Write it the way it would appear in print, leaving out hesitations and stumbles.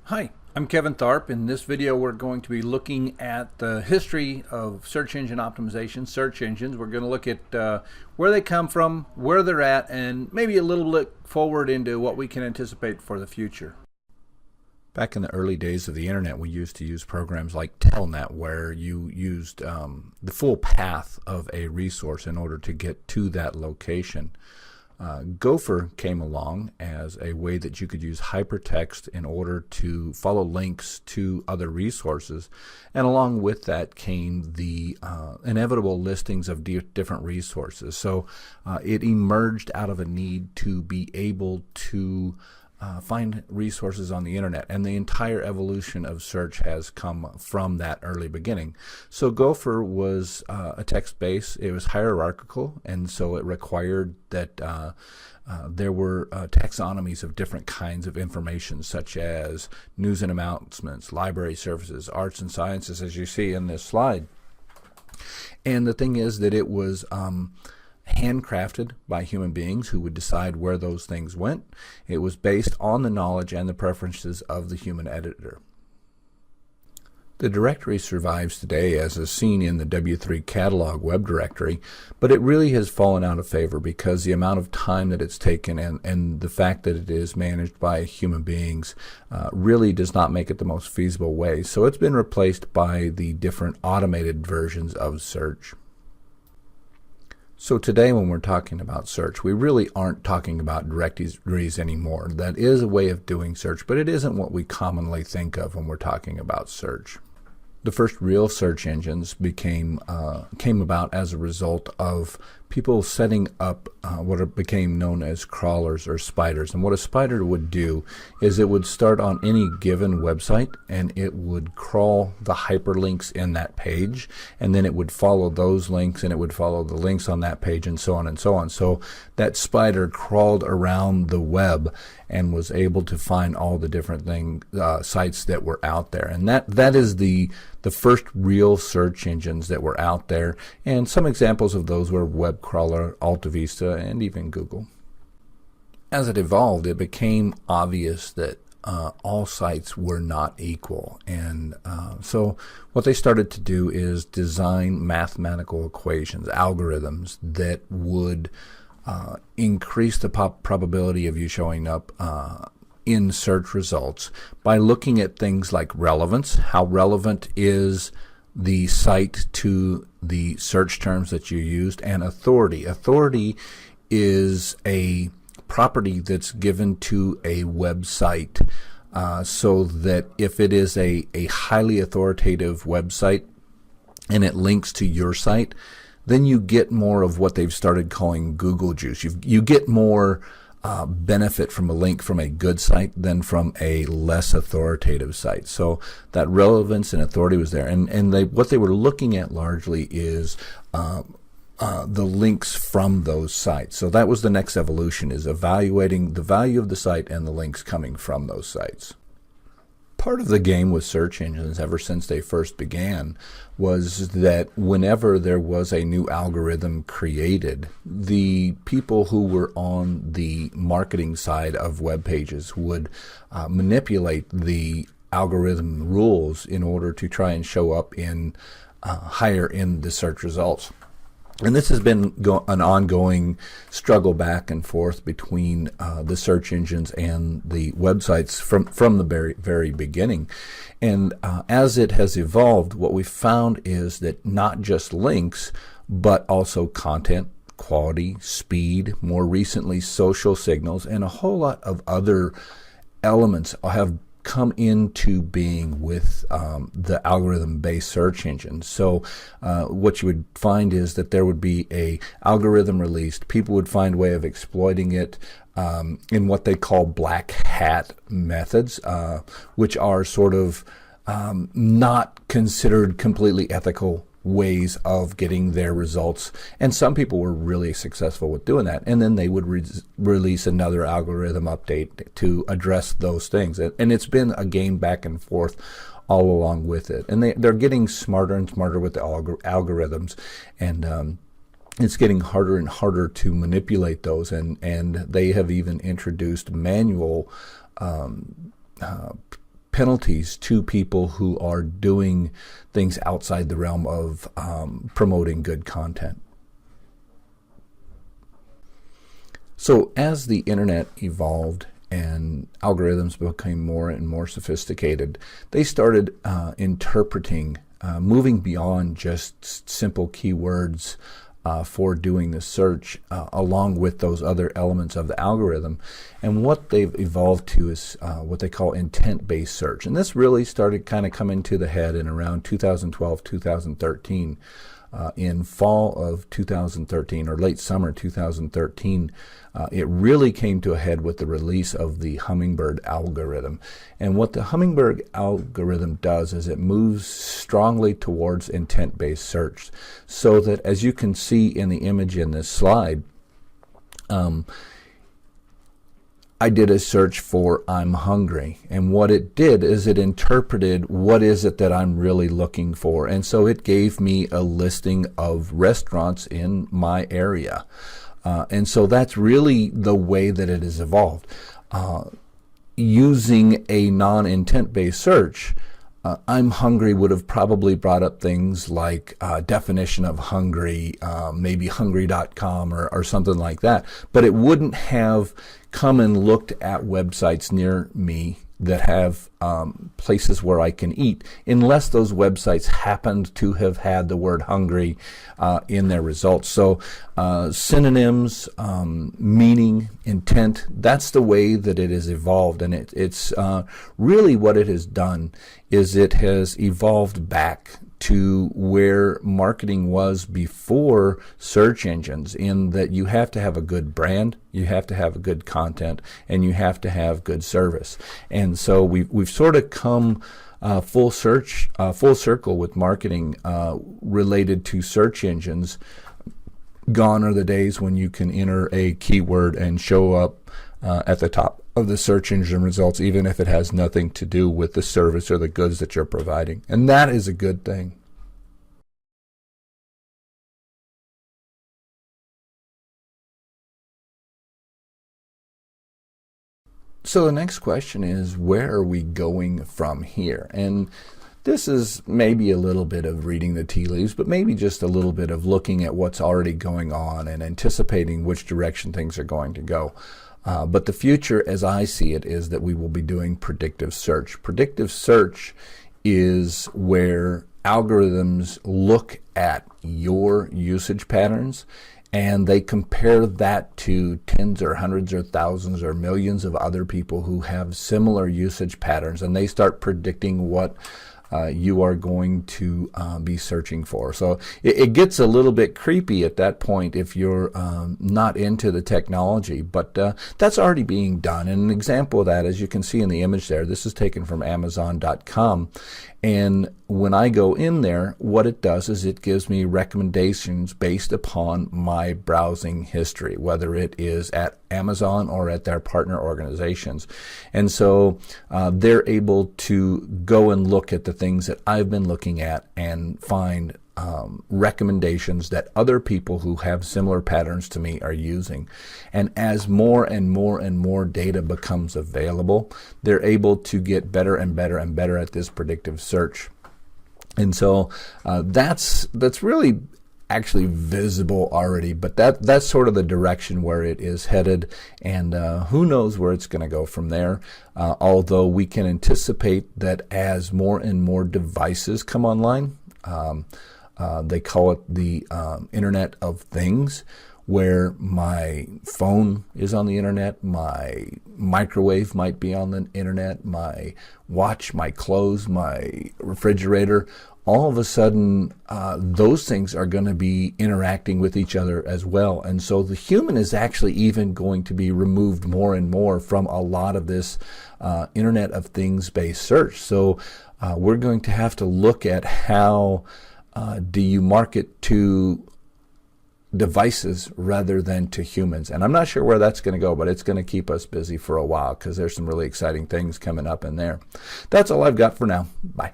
Hi, I'm Kevin Tharp. In this video, we're going to be looking at the history of search engine optimization, search engines. We're going to look at where they come from, where they're at, and maybe a little look forward into what we can anticipate for the future. Back in the early days of the internet, we used to use programs like Telnet, where you used the full path of a resource in order to get to that location. Gopher came along as a way that you could use hypertext in order to follow links to other resources, and along with that came the inevitable listings of different resources. So it emerged out of a need to be able to find resources on the internet, and the entire evolution of search has come from that early beginning. So Gopher was a text base. It was hierarchical, and so it required that there were taxonomies of different kinds of information, such as news and announcements, library services, arts and sciences, as you see in this slide. And the thing is that it was handcrafted by human beings who would decide where those things went. It was based on the knowledge and the preferences of the human editor. The directory survives today as is seen in the W3 catalog web directory, but it really has fallen out of favor because the amount of time that it's taken and the fact that it is managed by human beings really does not make it the most feasible way. So it's been replaced by the different automated versions of search. So today when we're talking about search, we really aren't talking about directories anymore. That is a way of doing search, but it isn't what we commonly think of when we're talking about search. The first real search engines came about as a result of people setting up what became known as crawlers or spiders. And what a spider would do is it would start on any given website and it would crawl the hyperlinks in that page, and then it would follow those links and it would follow the links on that page, and so on and so on. So that spider crawled around the web and was able to find all the different sites that were out there. And that is the first real search engines that were out there, and some examples of those were WebCrawler, AltaVista, and even Google. As it evolved, it became obvious that all sites were not equal, and so what they started to do is design mathematical equations, algorithms that would increase the probability of you showing up in search results by looking at things like relevance. How relevant is the site to the search terms that you used, and authority. Authority is a property that's given to a website so that if it is a highly authoritative website and it links to your site, then you get more of what they've started calling Google juice. You get more benefit from a link from a good site than from a less authoritative site. So that relevance and authority was there, and what they were looking at largely is the links from those sites. So that was the next evolution, is evaluating the value of the site and the links coming from those sites. Part of the game with search engines ever since they first began was that whenever there was a new algorithm created, the people who were on the marketing side of web pages would manipulate the algorithm rules in order to try and show up in higher in the search results. And this has been an ongoing struggle back and forth between the search engines and the websites from the very, very beginning. And as it has evolved, what we've found is that not just links, but also content, quality, speed, more recently social signals, and a whole lot of other elements have come into being with the algorithm-based search engine. So what you would find is that there would be a algorithm released. People would find a way of exploiting it in what they call black hat methods, which are sort of not considered completely ethical ways of getting their results, and some people were really successful with doing that, and then they would release another algorithm update to address those things, and it's been a game back and forth all along with it, and they're getting smarter and smarter with the algorithms, and it's getting harder and harder to manipulate those, and they have even introduced manual penalties to people who are doing things outside the realm of promoting good content. So as the internet evolved and algorithms became more and more sophisticated, they started interpreting, moving beyond just simple keywords for doing the search, along with those other elements of the algorithm. And what they've evolved to is what they call intent-based search. And this really started kind of coming to the head in around 2012, 2013. In fall of 2013 or late summer 2013, it really came to a head with the release of the Hummingbird algorithm. And what the Hummingbird algorithm does is it moves strongly towards intent-based search, so that, as you can see in the image in this slide, I did a search for "I'm hungry," and what it did is it interpreted what is it that I'm really looking for, and so it gave me a listing of restaurants in my area. And so that's really the way that it has evolved. Using a non-intent-based search, "I'm hungry" would have probably brought up things like definition of hungry, maybe hungry.com or something like that, but it wouldn't have come and looked at websites near me that have places where I can eat, unless those websites happened to have had the word hungry in their results. So synonyms, meaning, intent, that's the way that it has evolved. And it's really what it has done is it has evolved back to where marketing was before search engines, in that you have to have a good brand, you have to have a good content, and you have to have good service. And so we've sort of come full circle with marketing related to search engines. Gone are the days when you can enter a keyword and show up at the top of the search engine results, even if it has nothing to do with the service or the goods that you're providing. And that is a good thing. So the next question is, where are we going from here? And this is maybe a little bit of reading the tea leaves, but maybe just a little bit of looking at what's already going on and anticipating which direction things are going to go. But the future, as I see it, is that we will be doing predictive search. Predictive search is where algorithms look at your usage patterns and they compare that to tens or hundreds or thousands or millions of other people who have similar usage patterns, and they start predicting what you are going to be searching for. So it gets a little bit creepy at that point if you're not into the technology, but that's already being done. And an example of that, as you can see in the image there, this is taken from Amazon.com. And when I go in there, what it does is it gives me recommendations based upon my browsing history, whether it is at Amazon or at their partner organizations. And so they're able to go and look at the things that I've been looking at and find recommendations that other people who have similar patterns to me are using. And as more and more and more data becomes available, they're able to get better and better and better at this predictive search. And so that's really actually visible already, but that's sort of the direction where it is headed, and who knows where it's going to go from there. Although we can anticipate that as more and more devices come online, they call it the Internet of Things, where my phone is on the internet, my microwave might be on the internet, my watch, my clothes, my refrigerator. All of a sudden, those things are going to be interacting with each other as well. And so the human is actually even going to be removed more and more from a lot of this Internet of Things based search. So we're going to have to look at how do you market to devices rather than to humans. And I'm not sure where that's going to go, but it's going to keep us busy for a while because there's some really exciting things coming up in there. That's all I've got for now. Bye.